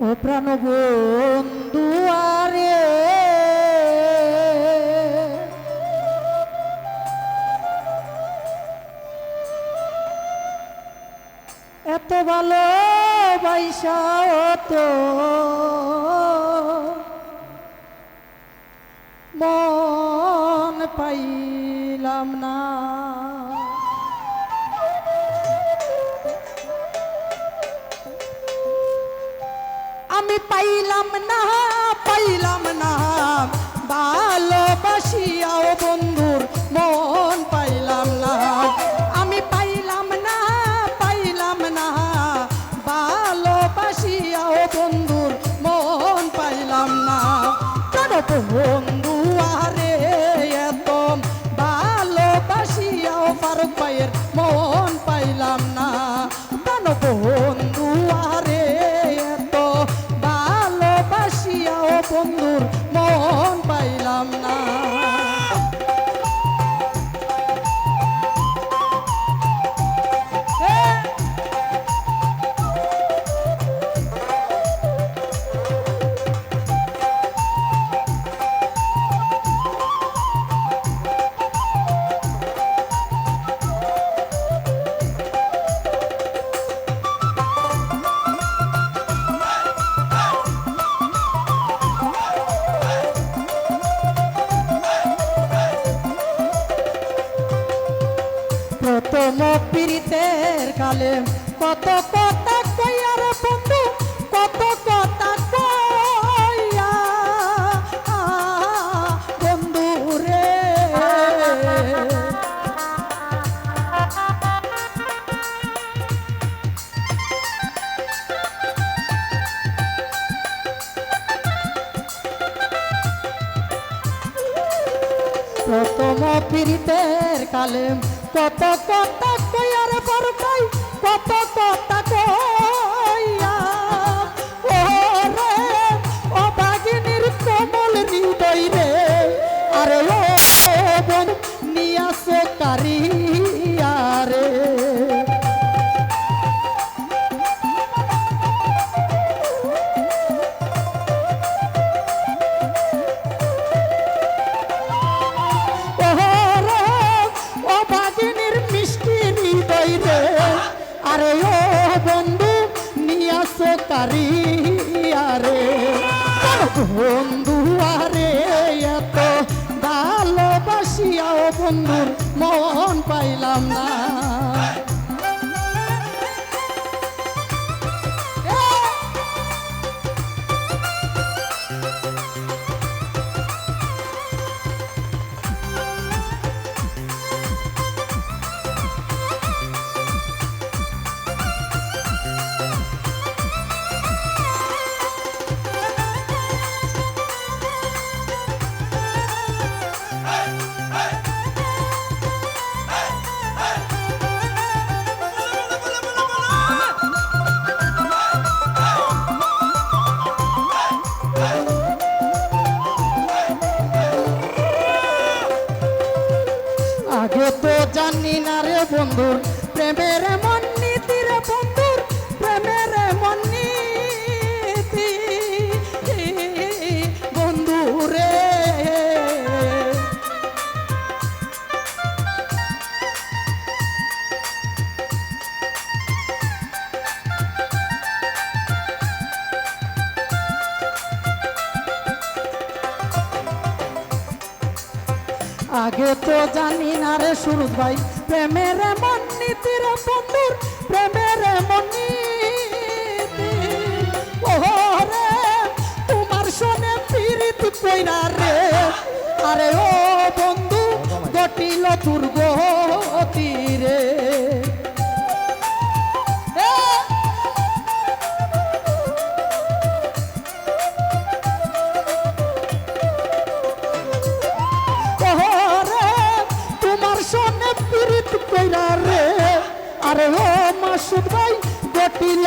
ও প্রাণ বন্ধু আরে এত ভালোবাসা তো মন পাইলাম না। আমি পাইলাম না ভালোবাসিয়াও বন্ধুর মন পাইলাম না। আমি পাইলাম না ভালোবাসিয়াও বন্ধুর মন পাইলাম না। কেন বন্ধু আরে এত ভালোবাসিয়াও ফারুক ভাইয়ের মন পাইলাম না। কেন বন্ধু আরে এত ভালোবাসিয়াও বন্ধুর মন পাইলাম না। প্রথম পীড়িতের কালে কত কথা কইয়া রে বন্ধু, কত কথা কইয়া বন্ধু রে। প্রথম পীড়িতের কালে কত কথা কইয়া রে ফারুক ভাই, কত কথা কইয়া ও রে ও বাগিনীর কোমল হৃদয় রে। আরে ও বোন নিয়াছো কারিয়া রে। আরে ও বন্ধু নিয়াছো কারিয়া রে। বন্ধু আরে এত ভালোবাসিয়াও বন্ধুর মন পাইলাম না। আগে তো জানি না রে বন্ধুর প্রেমের মন নীতি রে বন্ধুর প্রেমের মন নীতি বন্ধু রে। আগে তো জানি না রে সুরজ ভাই প্রেমের মন নীতি রে বন্ধুর প্রেমের মন নীতি। ও রে তোমার সনে পীড়িত কইরা রে। আরে ও বন্ধু ঘটিল দুর্গতি রে। আরে ও মাসুদ ভাই গটিল